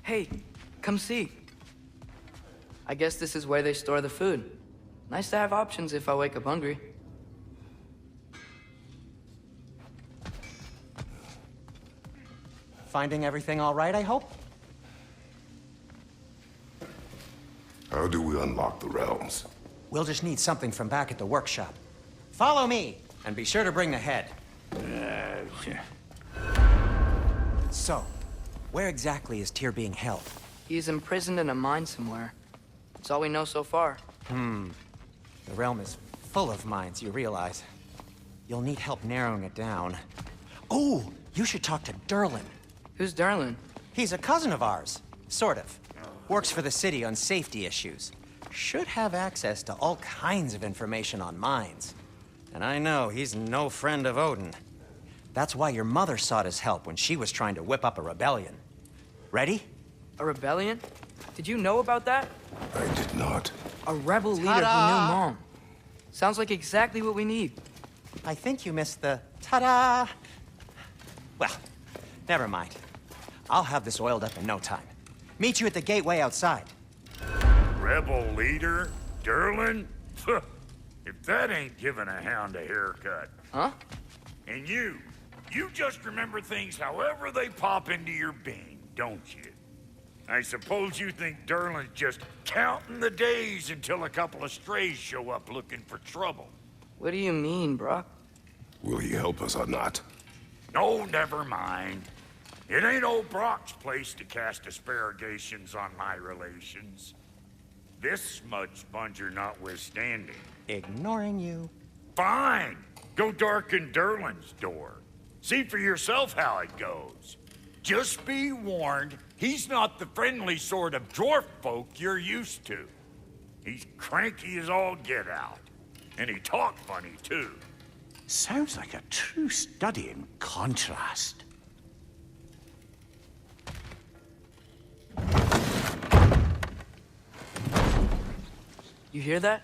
Hey, come see. I guess this is where they store the food. Nice to have options if I wake up hungry. Finding everything all right, I hope? How do we unlock the realms? We'll just need something from back at the workshop. Follow me, and be sure to bring the head. So, where exactly is Tyr being held? He's imprisoned in a mine somewhere. That's all we know so far. The realm is full of mines, you realize. You'll need help narrowing it down. Oh, you should talk to Derlin. Who's Darlin? He's a cousin of ours, sort of. Works for the city on safety issues. Should have access to all kinds of information on mines. And I know he's no friend of Odin. That's why your mother sought his help when she was trying to whip up a rebellion. Ready? A rebellion? Did you know about that? I did not. A rebel leader who knew Mom. Sounds like exactly what we need. I think you missed the ta-da! Well, never mind. I'll have this oiled up in no time. Meet you at the gateway outside. Rebel leader? Derlin? If that ain't giving a hound a haircut. Huh? And you just remember things however they pop into your being, don't you? I suppose you think Derlin's just counting the days until a couple of strays show up looking for trouble. What do you mean, Brock? Will he help us or not? No, never mind. It ain't old Brock's place to cast asparagations on my relations. This smudge sponger notwithstanding. Ignoring you. Fine! Go darken Derlin's door. See for yourself how it goes. Just be warned, he's not the friendly sort of dwarf folk you're used to. He's cranky as all get out. And he talk funny, too. Sounds like a true study in contrast. You hear that?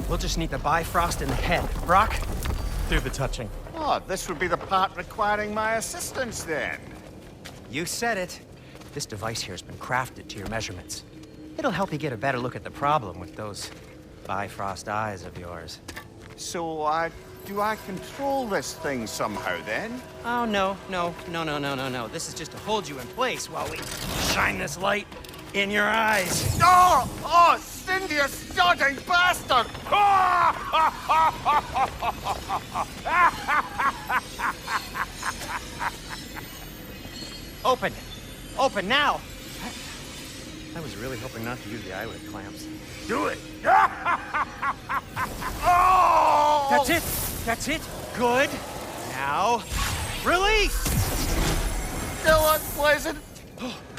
We'll just need the Bifrost in the head. Brock, do the touching. Oh, this would be the part requiring my assistance then. You said it. This device here has been crafted to your measurements. It'll help you get a better look at the problem with those Bifrost eyes of yours. So, do I control this thing somehow then? Oh, no. This is just to hold you in place while we shine this light in your eyes. Oh, Cindy, you sodding bastard! Open! Open now! I was really hoping not to use the eyelid clamps. Do it! Oh! That's it! That's it! Good! Now, release! Still unpleasant.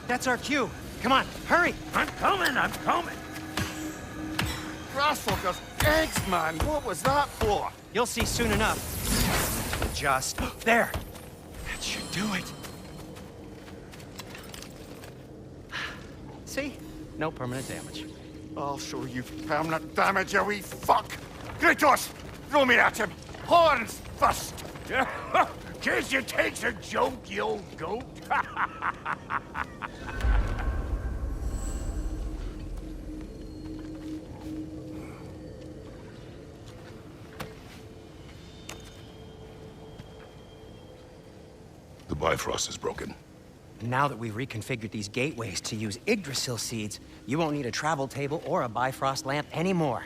That's our cue. Come on, hurry! I'm coming! Grassfuckers, eggs, man. What was that for? You'll see soon enough. Just there. That should do it. See? No permanent damage. I'll show you permanent damage, you wee fuck. Kratos, throw me at him. Horns first. Guess you takes a joke, you old goat. The Bifrost is broken. Now that we've reconfigured these gateways to use Yggdrasil seeds, you won't need a travel table or a Bifrost lamp anymore.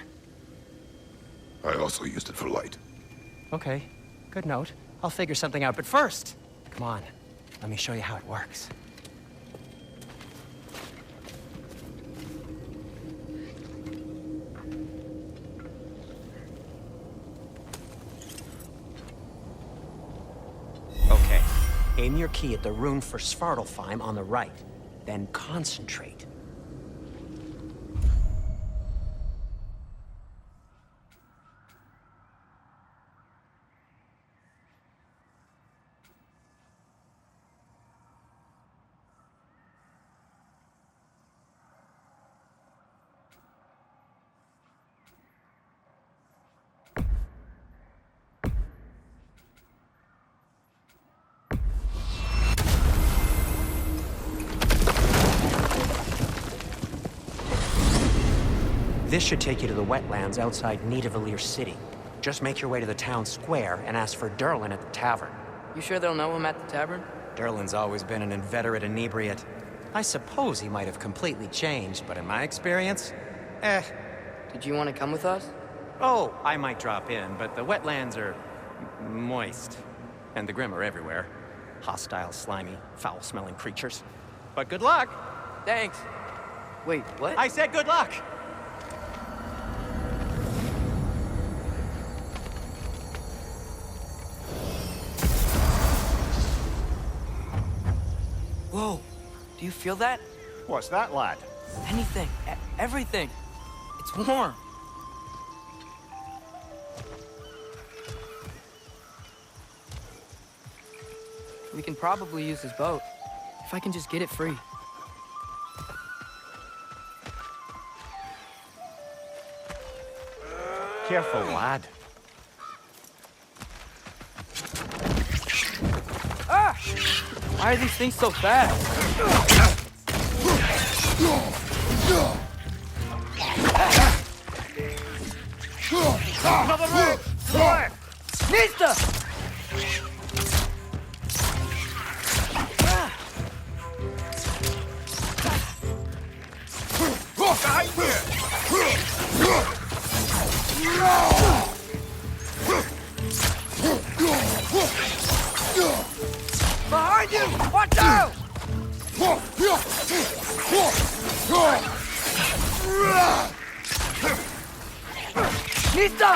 I also used it for light. Okay, good note. I'll figure something out, but first, come on, let me show you how it works. Okay, aim your key at the rune for Svartalfheim on the right, then concentrate. This should take you to the wetlands outside Nidavellir City. Just make your way to the town square and ask for Derlin at the tavern. You sure they'll know him at the tavern? Derlin's always been an inveterate inebriate. I suppose he might have completely changed, but in my experience, Did you want to come with us? Oh, I might drop in, but the wetlands are moist. And the Grim are everywhere. Hostile, slimy, foul-smelling creatures. But good luck! Thanks. Wait, what? I said good luck! Whoa, do you feel that? What's that, lad? Anything, everything. It's warm. We can probably use this boat, if I can just get it free. Careful, lad. Ah! Why are these things so fast? Another move! Left! Nista! Behind Behind you! Watch out! Nista!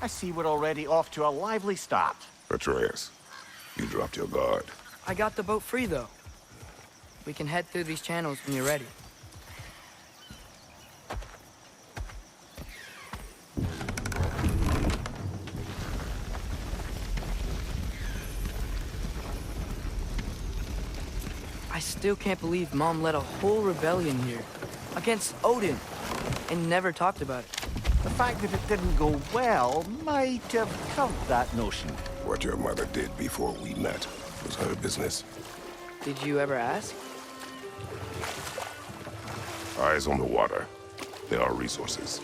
I see we're already off to a lively start. Atreus, you dropped your guard. I got the boat free, though. We can head through these channels when you're ready. I still can't believe Mom led a whole rebellion here against Odin and never talked about it. The fact that it didn't go well might have covered that notion. What your mother did before we met was her business. Did you ever ask? Eyes on the water. There are resources.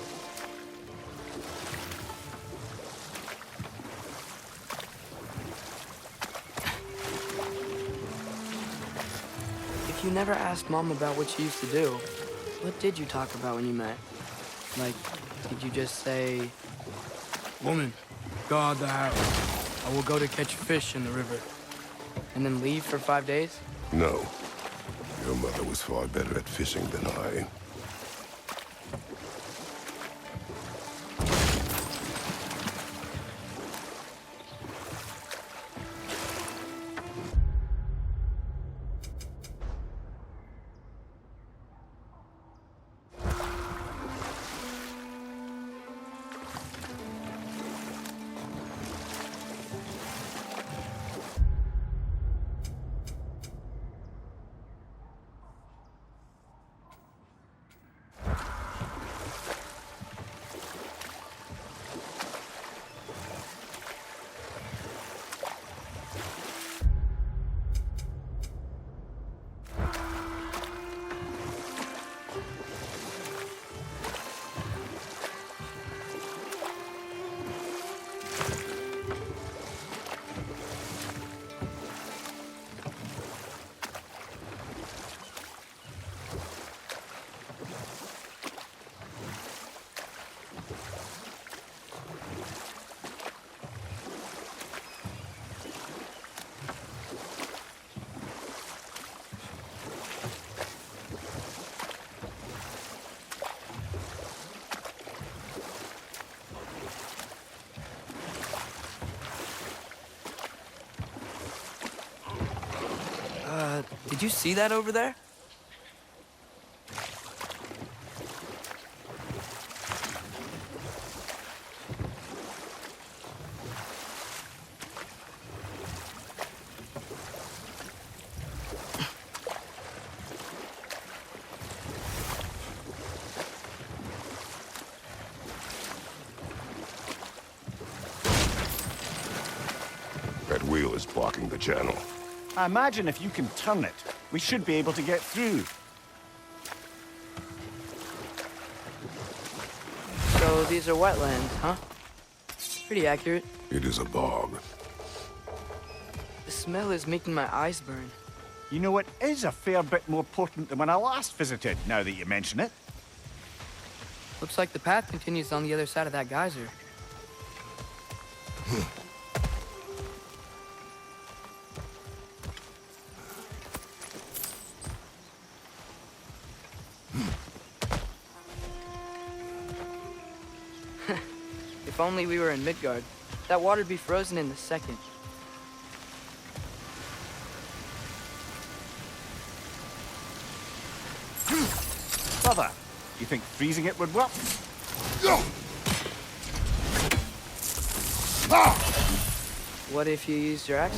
If you never asked Mom about what she used to do, what did you talk about when you met? Like, did you just say, "Woman, guard the house. I will go to catch fish in the river," and then leave for 5 days? No. Your mother was far better at fishing than I. Did you see that over there? That wheel is blocking the channel. I imagine if you can turn it, we should be able to get through. So these are wetlands, huh? Pretty accurate. It is a bog. The smell is making my eyes burn. You know, it is a fair bit more potent than when I last visited, now that you mention it. Looks like the path continues on the other side of that geyser. If only we were in Midgard. That water'd be frozen in a second. Brother, you think freezing it would work? What if you used your axe?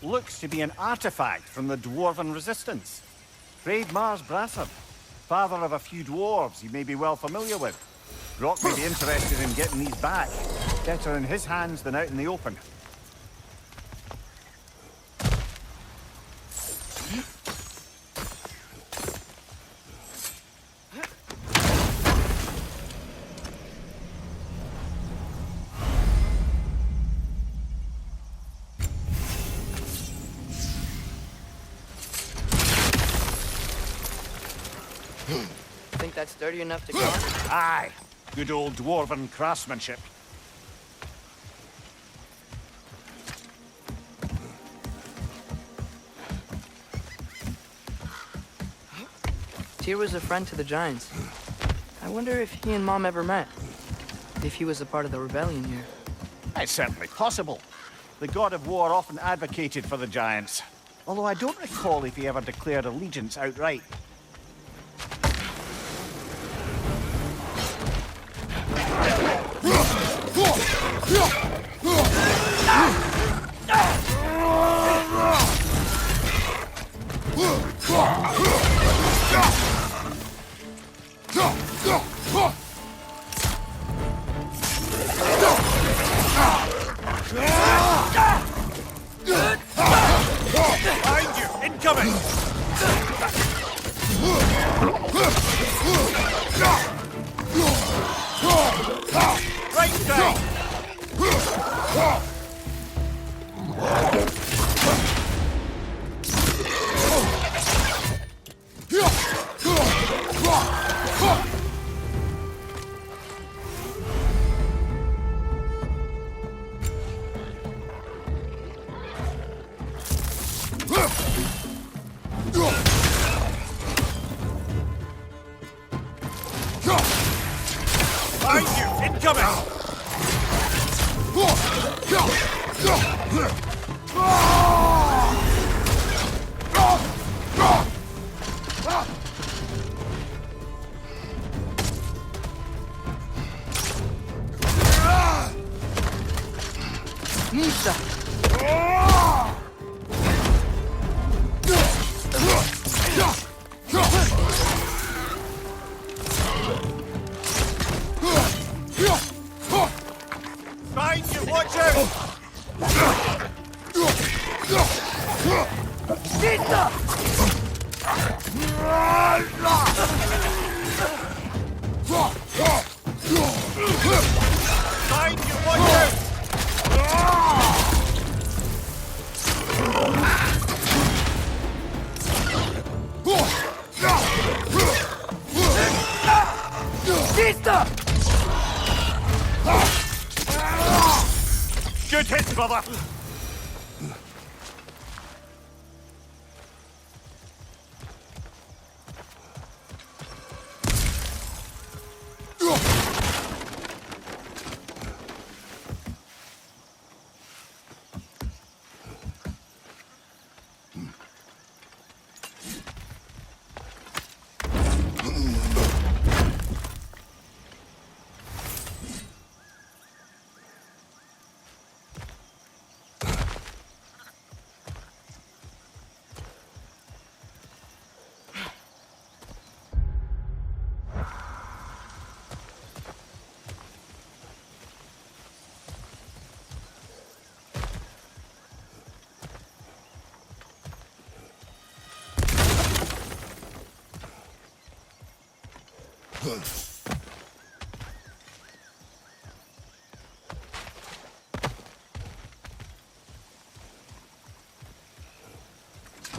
Looks to be an artifact from the Dwarven Resistance. Brave Mars Brassard, father of a few dwarves you may be well familiar with. Brock may be interested in getting these back. Better in his hands than out in the open. Think that's sturdy enough to go on? Aye, good old Dwarven craftsmanship. Tyr was a friend to the Giants. I wonder if he and Mom ever met. If he was a part of the rebellion here. It's certainly possible. The god of war often advocated for the Giants. Although I don't recall if he ever declared allegiance outright. Behind you! Incoming! Right down! Behind you! Incoming! Nisa! Behind you! Watch out! Behind you! Watch out! Nisa! Good hit, brother!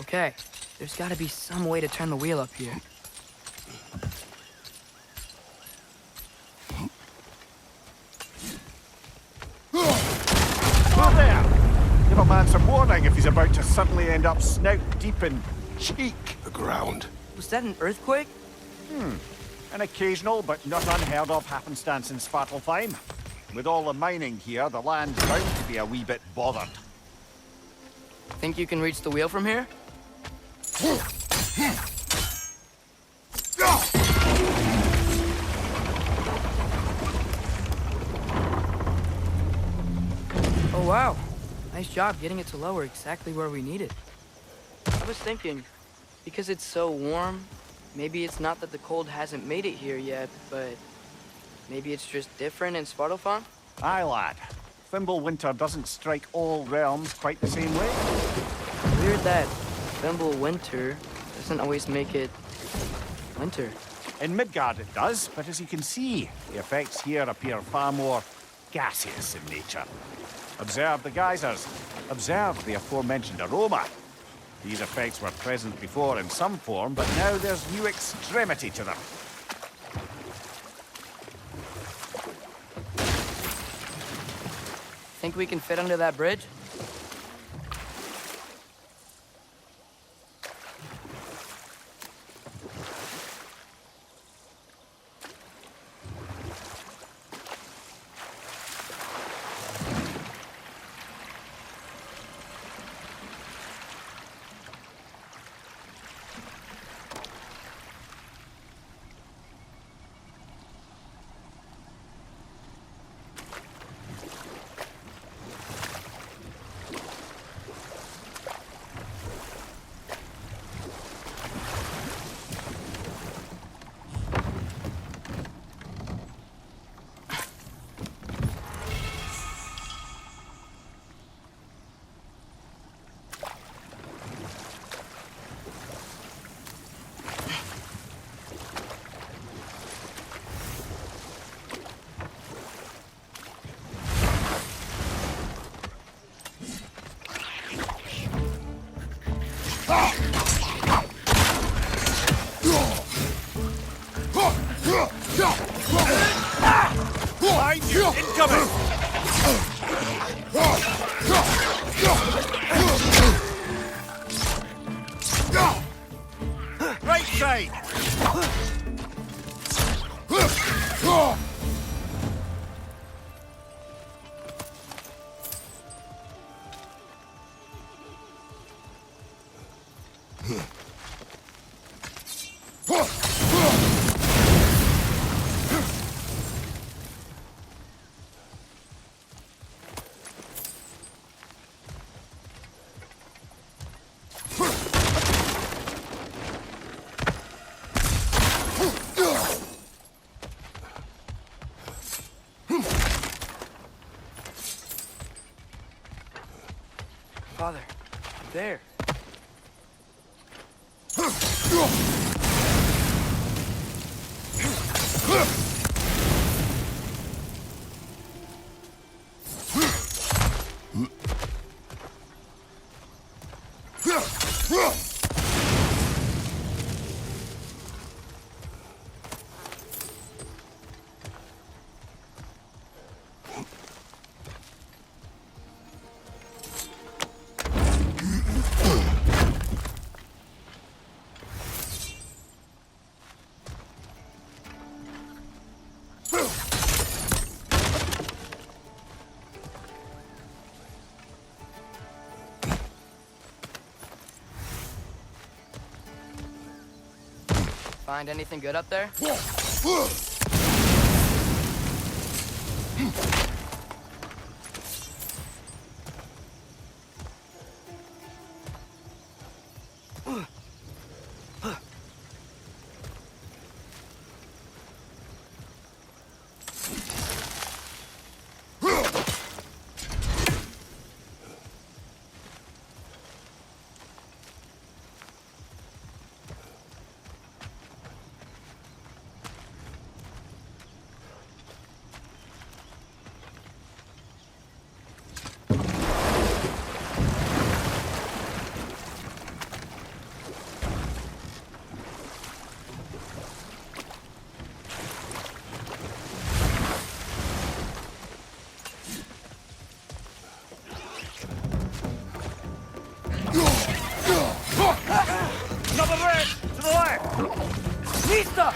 Okay, there's gotta be some way to turn the wheel up here. Oh, there! Give a man some warning if he's about to suddenly end up snout deep in cheek. The ground. Was that an earthquake? An occasional but not unheard of happenstance in Svartalfheim. With all the mining here, the land's bound to be a wee bit bothered. Think you can reach the wheel from here? Oh wow, nice job getting it to lower exactly where we need it. I was thinking, because it's so warm, maybe it's not that the cold hasn't made it here yet, but maybe it's just different in Svartalfheim? Aye, lad. Thimble winter doesn't strike all realms quite the same way. Weird that Thimble winter doesn't always make it winter. In Midgard it does, but as you can see, the effects here appear far more gaseous in nature. Observe the geysers. Observe the aforementioned aroma. These effects were present before in some form, but now there's new extremity to them. Think we can fit under that bridge? Behind you! Incoming! Right side! Father, there. Find anything good up there? Another red! To the left! Vista!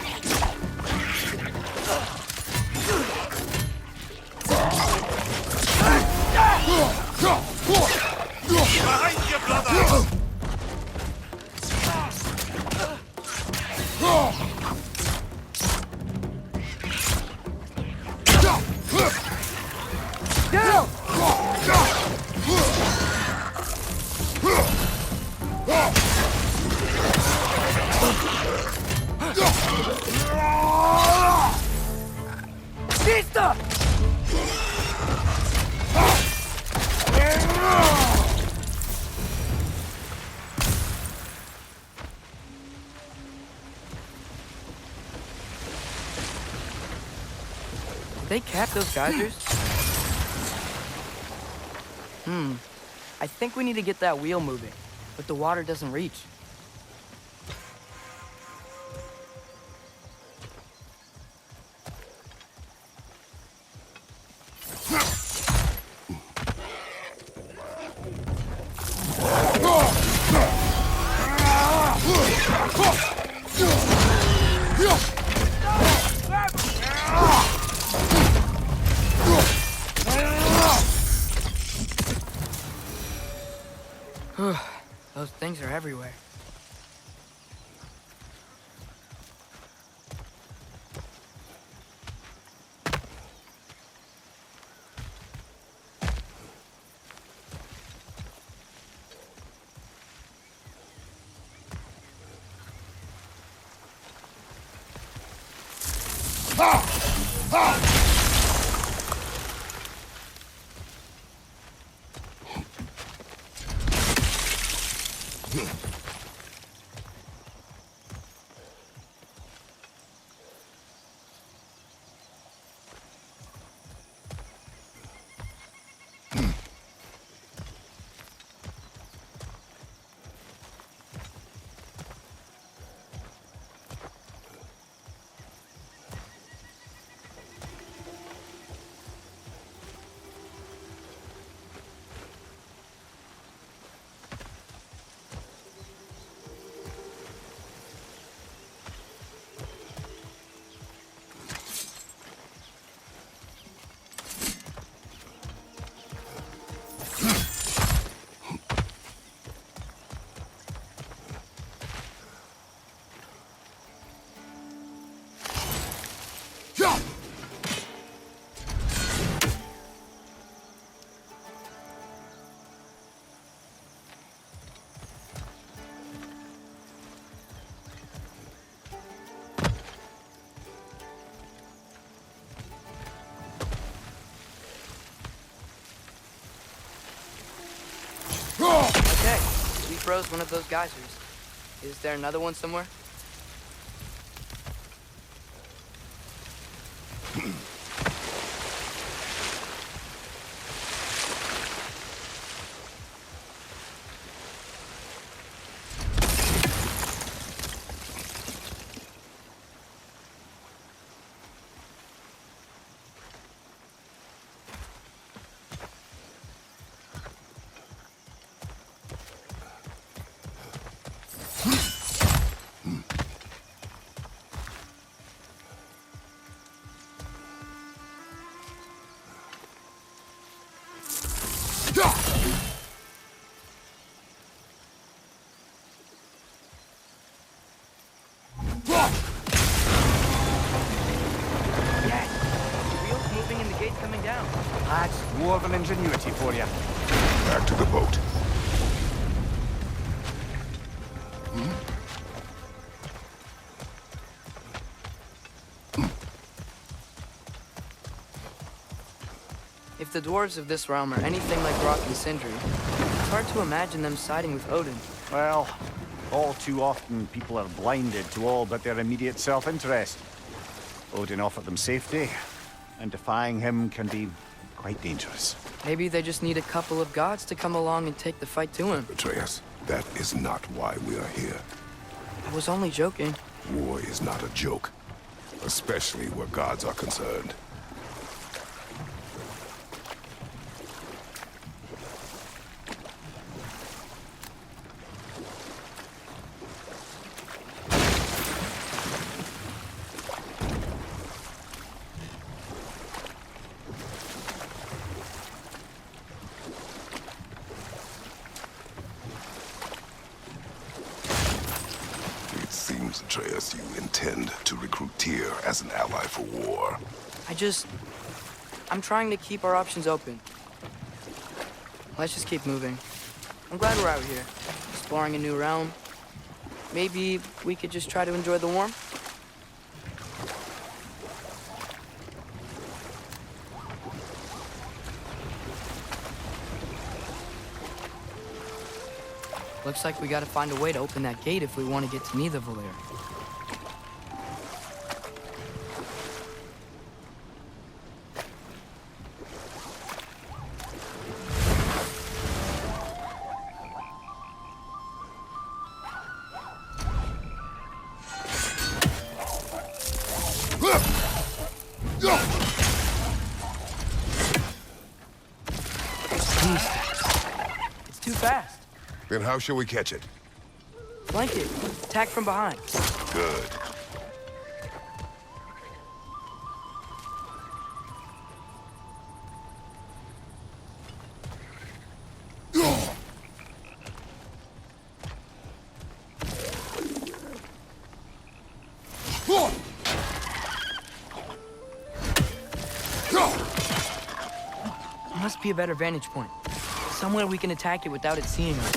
Behind you, brother! Vista! Did they cap those geysers? I think we need to get that wheel moving, but the water doesn't reach. Those things are everywhere. Okay, we froze one of those geysers. Is there another one somewhere? dwarven ingenuity for you. Back to the boat. If the dwarves of this realm are anything like Rock and Sindri, it's hard to imagine them siding with Odin. Well, all too often people are blinded to all but their immediate self-interest. Odin offered them safety, and defying him can be quite dangerous. Maybe they just need a couple of gods to come along and take the fight to him. Atreus, that is not why we are here. I was only joking. War is not a joke, especially where gods are concerned. Seems, Atreus, you intend to recruit Tyr as an ally for war. I'm trying to keep our options open. Let's just keep moving. I'm glad we're out here, exploring a new realm. Maybe we could just try to enjoy the warmth? Looks like we gotta find a way to open that gate if we want to get to Nidavellir. It's too fast. Then how shall we catch it? Flank it. Attack from behind. Good. There must be a better vantage point. Somewhere we can attack it without it seeing us.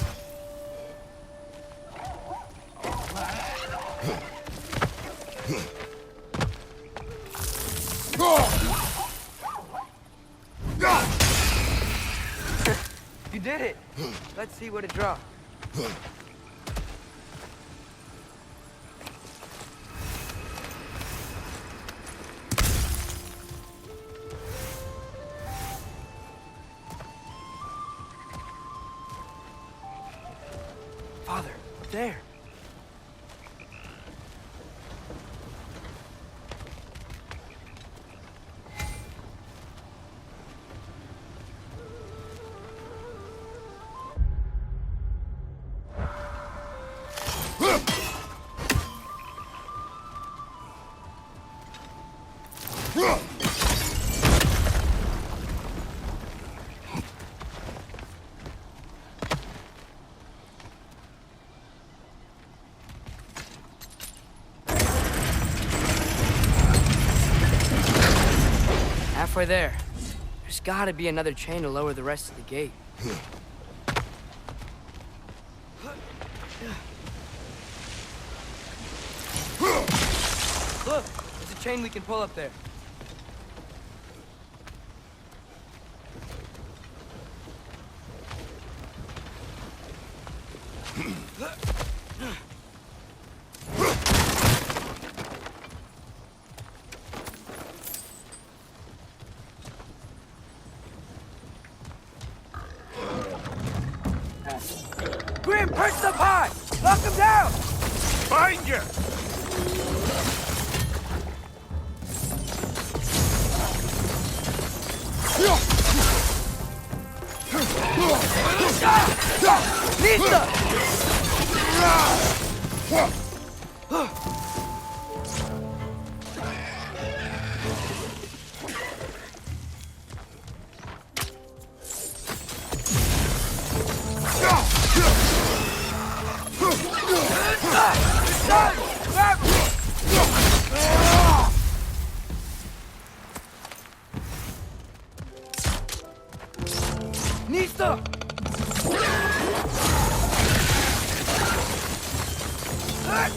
You did it! Let's see what it dropped. Father, up there. Halfway there. There's gotta be another chain to lower the rest of the gate. Look, there's a chain we can pull up there. Grim, perch up high! Lock him down! Find you! Lisa! Think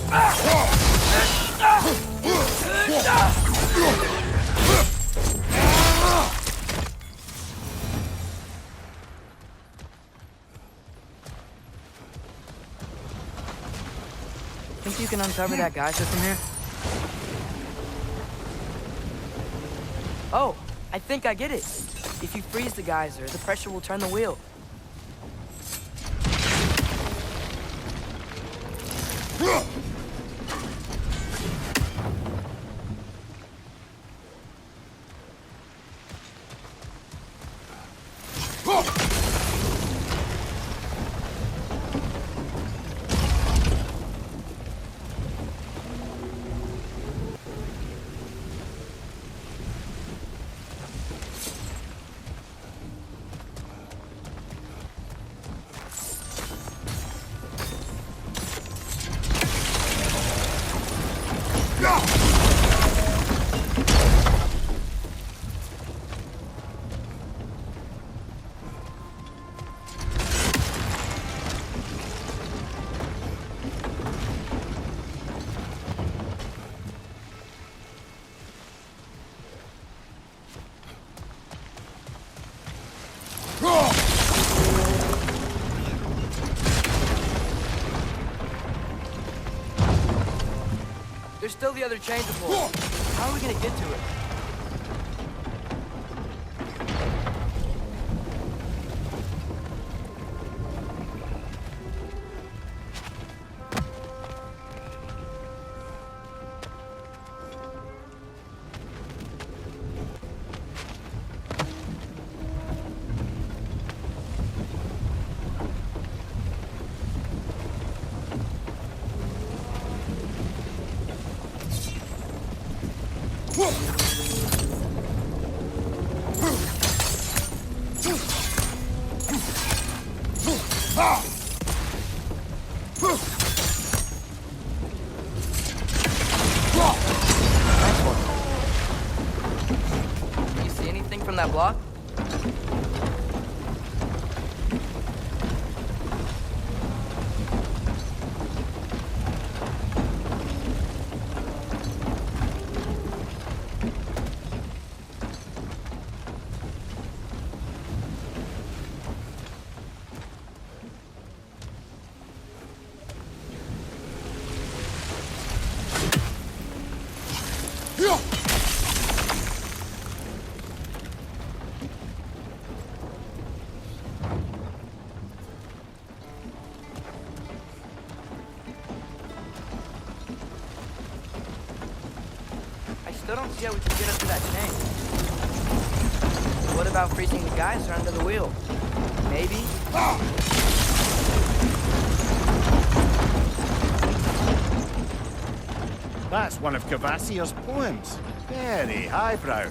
you can uncover that geyser from here? Oh, I think I get it. If you freeze the geyser, the pressure will turn the wheel. There's still the other chain to pull. How are we gonna get to it? You see anything from that block? Still don't see how we can get up to that chain. What about freezing the geyser under the wheel? Maybe? That's one of Cavassier's poems. Very highbrow.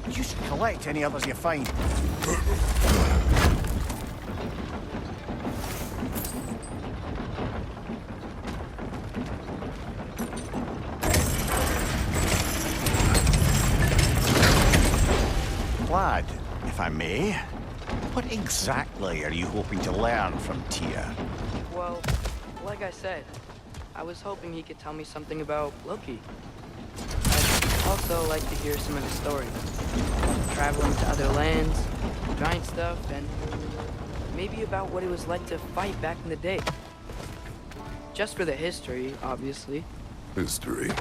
You should collect any others you find. Lad, if I may, what exactly are you hoping to learn from Tyr? Well, like I said, I was hoping he could tell me something about Loki. I'd also like to hear some of his stories. Traveling to other lands, giant stuff, and maybe about what it was like to fight back in the day. Just for the history, obviously. History.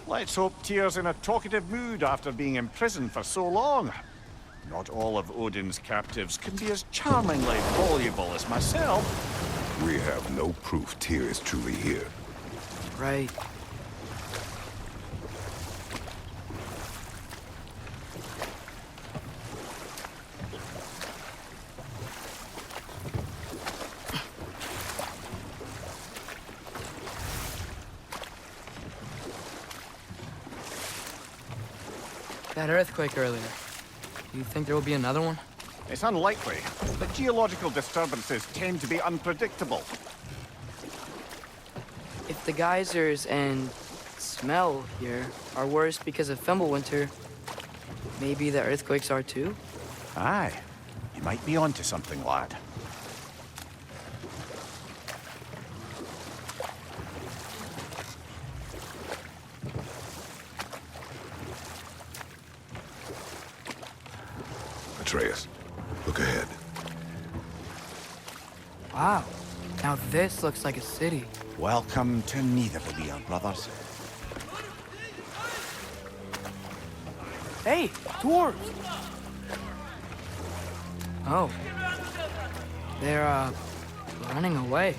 Let's hope Tyr's in a talkative mood after being imprisoned for so long. Not all of Odin's captives can be as charmingly voluble as myself. We have no proof Tyr is truly here. Right. That earthquake earlier. Do you think there will be another one? It's unlikely, but geological disturbances tend to be unpredictable. If the geysers and smell here are worse because of Fimbulwinter, maybe the earthquakes are too? Aye, you might be onto something, lad. Atreus, look ahead. Wow. Now this looks like a city. Welcome to Nidavellir, brothers. Hey, dwarves! Oh. They're, running away.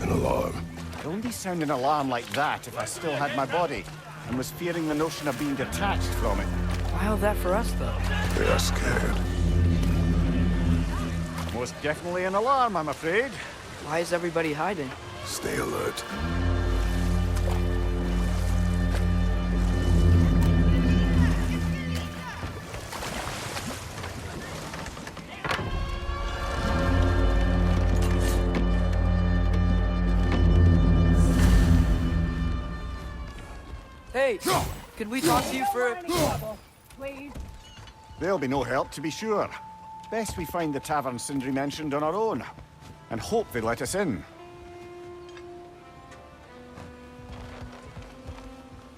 An alarm. I'd only sound an alarm like that if I still had my body, and was fearing the notion of being detached from it. Why all that for us, though? They are scared. Most definitely an alarm, I'm afraid. Why is everybody hiding? Stay alert. Hey, could we talk to you for Please. There'll be no help, to be sure. Best we find the tavern Sindri mentioned on our own, and hope they let us in.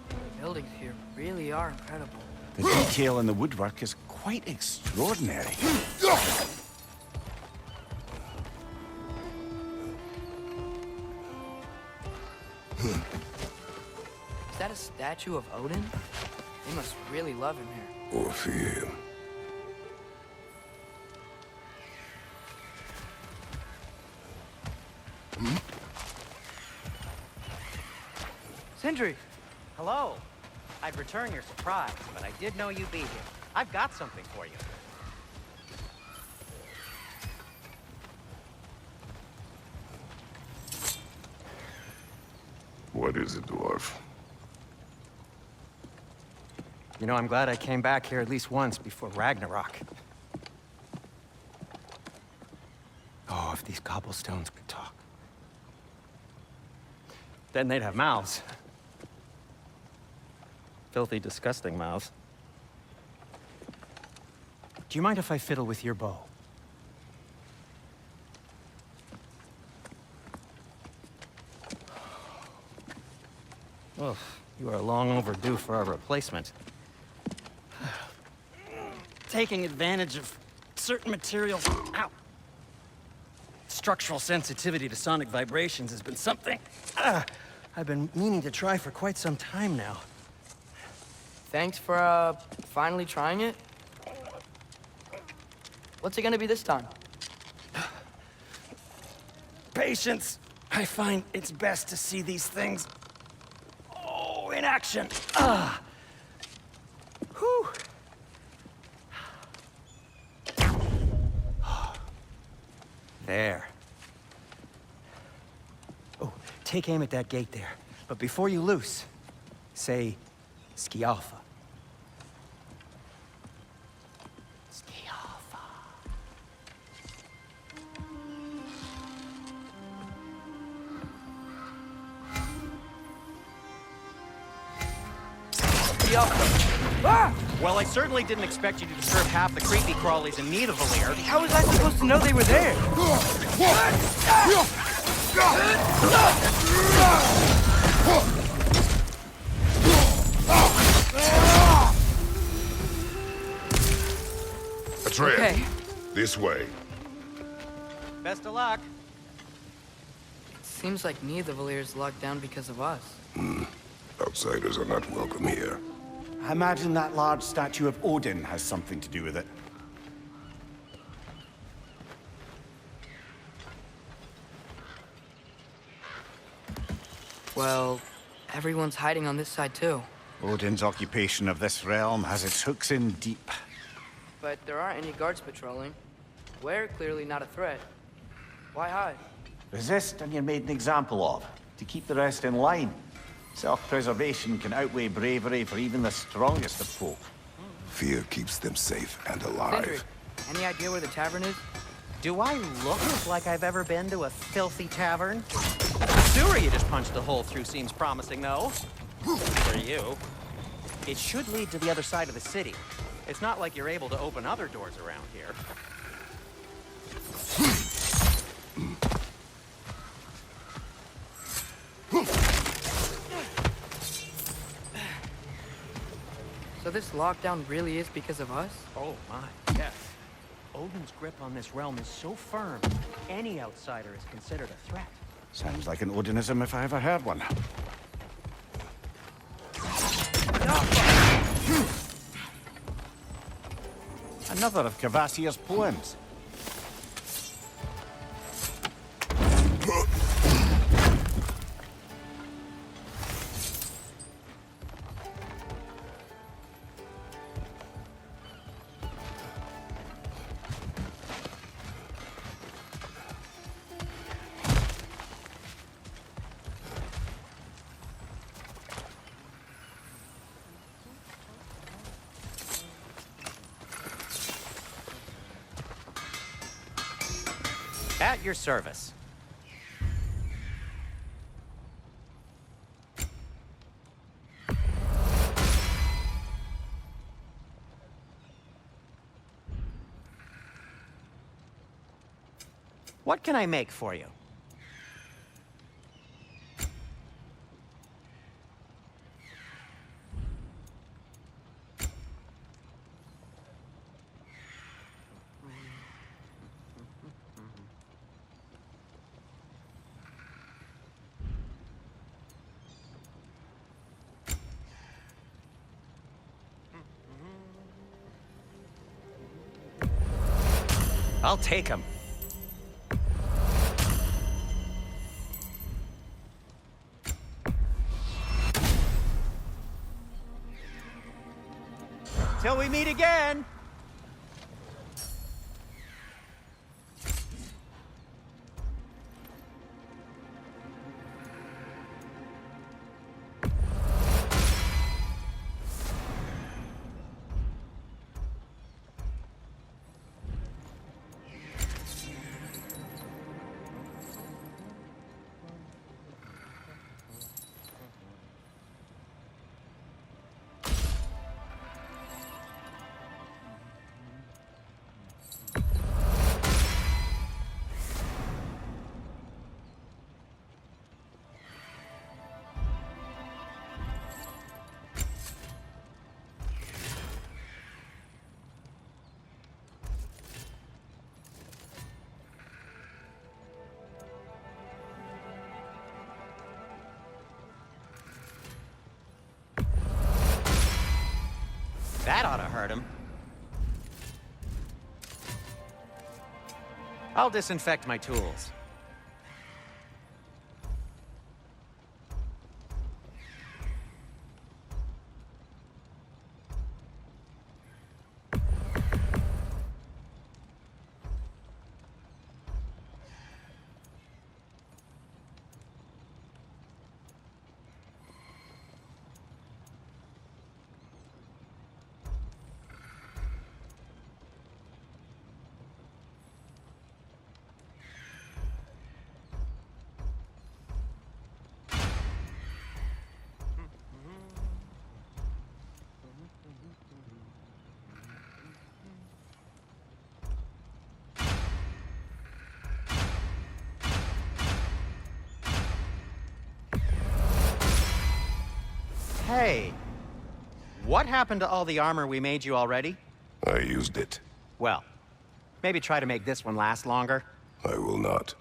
The buildings here really are incredible. The detail in the woodwork is quite extraordinary. Is that a statue of Odin? They must really love him here. Or fear him. Sindri! Hello. I'd return your surprise, but I did know you'd be here. I've got something for you. What is it, dwarf? You know, I'm glad I came back here at least once before Ragnarok. Oh, if these cobblestones could talk. Then they'd have mouths. Filthy, disgusting mouths. Do you mind if I fiddle with your bow? Oh, you are long overdue for a replacement. Taking advantage of certain materials. Ow! Structural sensitivity to sonic vibrations has been something I've been meaning to try for quite some time now. Thanks for, finally trying it. What's it gonna be this time? Patience. I find it's best to see these things, in action. Whew. There. Oh, take aim at that gate there. But before you loose, say, Skialfa. Skialfa. Ah! Well, I certainly didn't expect you to disturb half the creepy crawlies in Nidavellir. How was I supposed to know they were there? Atreus, Okay. this way. Best of luck. Seems like Nidavellir's locked down because of us. Outsiders are not welcome here. I imagine that large statue of Odin has something to do with it. Well, everyone's hiding on this side too. Odin's occupation of this realm has its hooks in deep. But there aren't any guards patrolling. We're clearly not a threat. Why hide? Resist and you're made an example of, to keep the rest in line. Self-preservation can outweigh bravery for even the strongest of folk. Fear keeps them safe and Sindri, alive. any idea where the tavern is? Do I look like I've ever been to a filthy tavern? The sewer you just punched a hole through seems promising, though. For you. It should lead to the other side of the city. It's not like you're able to open other doors around here. this lockdown really is because of us? Oh my, yes. Odin's grip on this realm is so firm, any outsider is considered a threat. Sounds like an Odinism if I ever heard one. Another of Kvasir's poems. At your service. What can I make for you? I'll take him. Till we meet again! That ought to hurt him. I'll disinfect my tools. Hey, what happened to all the armor we made you already? I used it. Well, maybe try to make this one last longer. I will not.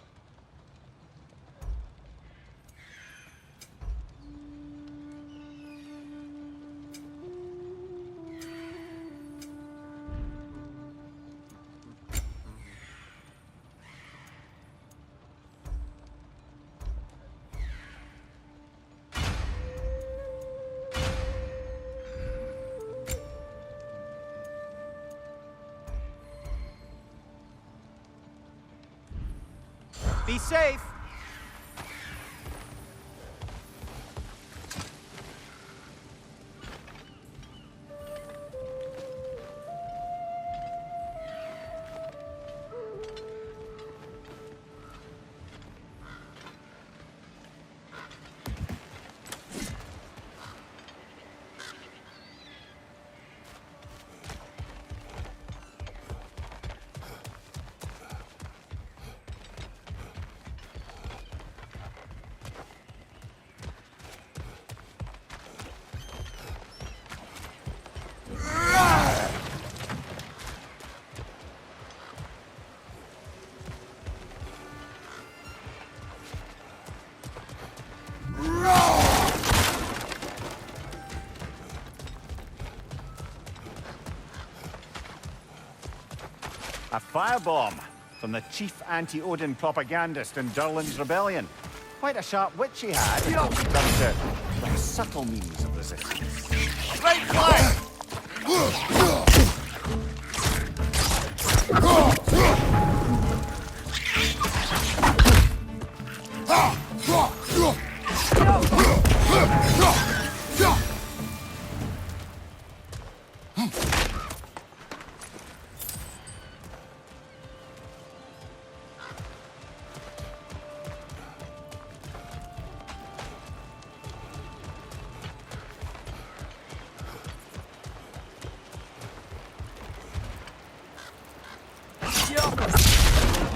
Be safe! A firebomb from the chief anti-Odin propagandist in Durlin's rebellion. Quite a sharp witch he had, when it comes to like subtle means of resistance. Right flank!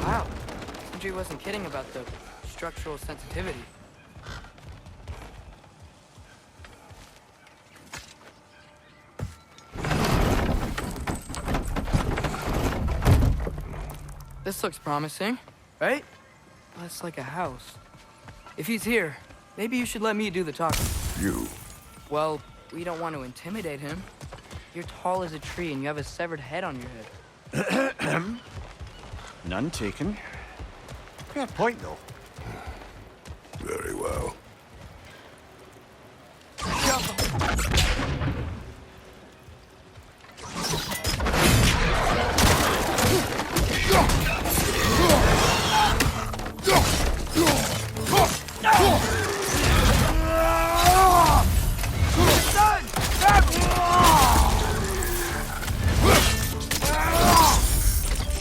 Wow. Sindri wasn't kidding about the structural sensitivity. This looks promising, right? That's like a house. If he's here, maybe you should let me do the talking. You. Well, we don't want to intimidate him. You're tall as a tree and you have a severed head on your head. None taken. Fair point, though. Very well.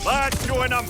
Lads, join them!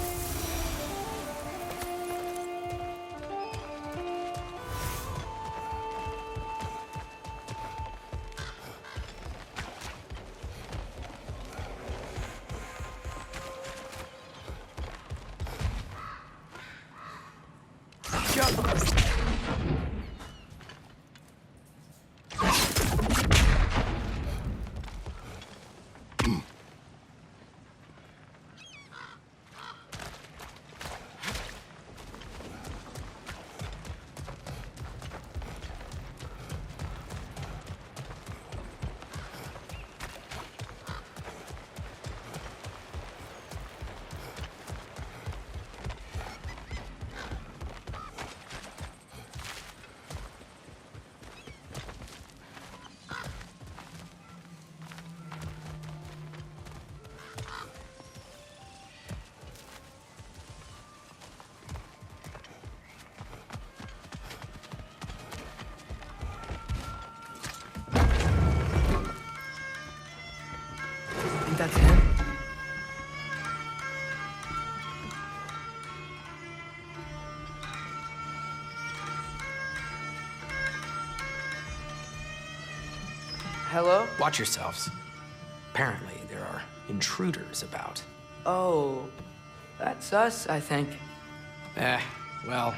Think that's him? Hello? Watch yourselves. Apparently, there are intruders about. Oh, that's us, I think. Well,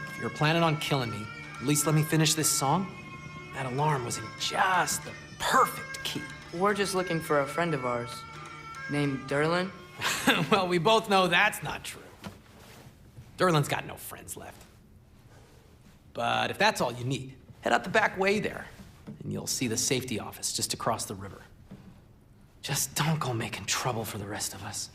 if you're planning on killing me, at least let me finish this song. That alarm was in just the perfect key. We're just looking for a friend of ours named Durlin. Well, we both know that's not true. Durlin's got no friends left. But if that's all you need, head out the back way there, and you'll see the safety office just across the river. Just don't go making trouble for the rest of us.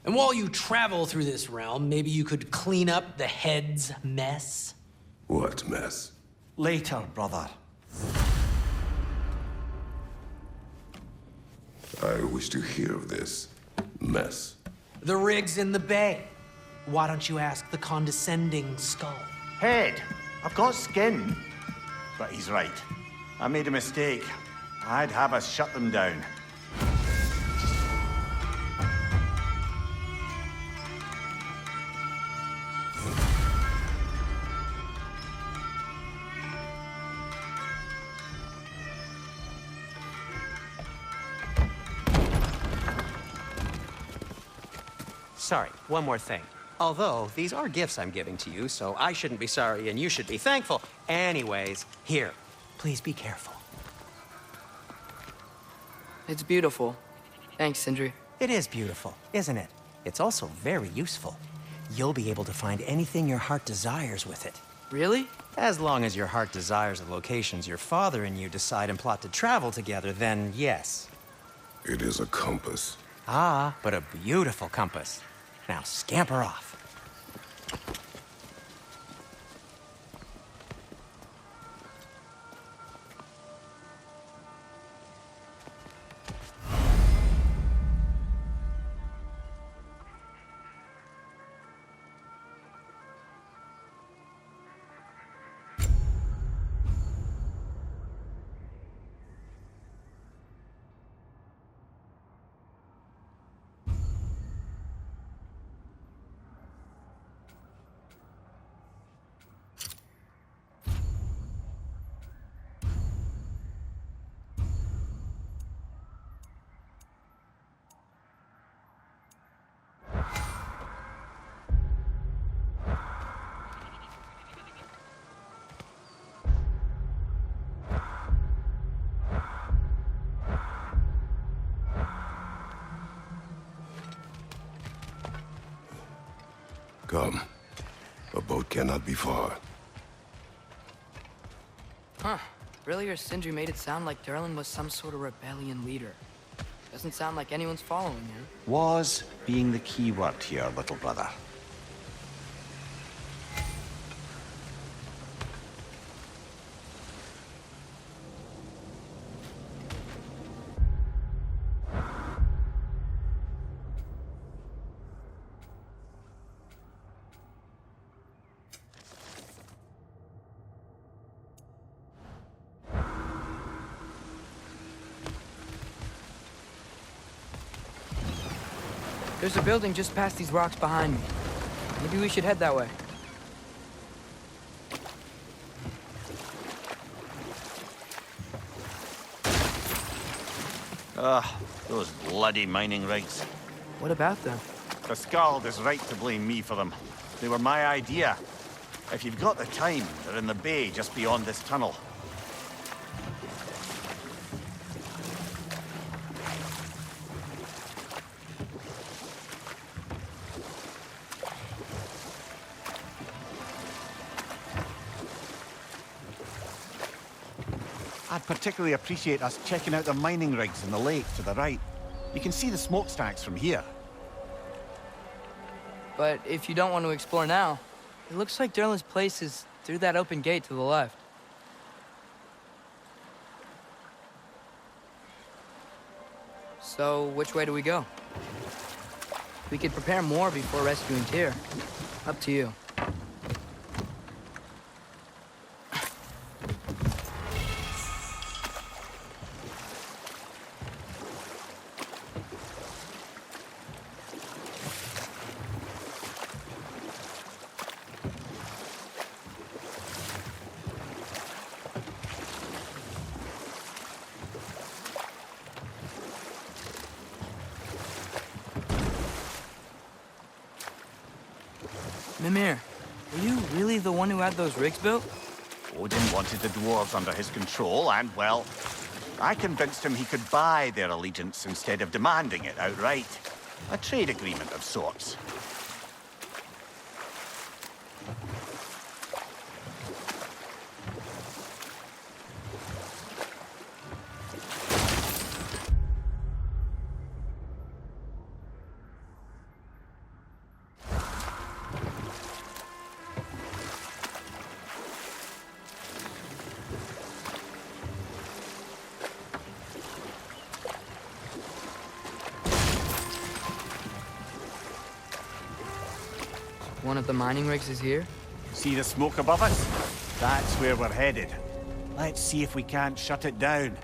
And while you travel through this realm, maybe you could clean up the head's mess. What mess? Later, brother. I wish to hear of this mess. The rig's in the bay. Why don't you ask the condescending skull? Head, I've got skin. But he's right. I made a mistake. I'd have us shut them down. Sorry, one more thing. Although, these are gifts I'm giving to you, so I shouldn't be sorry and you should be thankful. Anyways, here, please be careful. It's beautiful. Thanks, Sindri. It is beautiful, isn't it? It's also very useful. You'll be able to find anything your heart desires with it. Really? As long as your heart desires the locations your father and you decide and plot to travel together, then yes. It is a compass. Ah, but a beautiful compass. Now scamper off. Come. A boat cannot be far. Huh. Earlier, Sindri made it sound like Durlin was some sort of rebellion leader. Doesn't sound like anyone's following him. Was being the key word here, little brother. There's a building just past these rocks behind me. Maybe we should head that way. Those bloody mining rigs. What about them? The Skald is right to blame me for them. They were my idea. If you've got the time, they're in the bay just beyond this tunnel. I'd particularly appreciate us checking out the mining rigs in the lake to the right. You can see the smokestacks from here. But if you don't want to explore now, it looks like Durlin's place is through that open gate to the left. So, which way do we go? We could prepare more before rescuing Tyr. Up to you. Mimir, were you really the one who had those rigs built? Odin wanted the dwarves under his control, and, well, I convinced him he could buy their allegiance instead of demanding it outright. A trade agreement of sorts. One of the mining rigs is here? See the smoke above us? That's where we're headed. Let's see if we can't shut it down.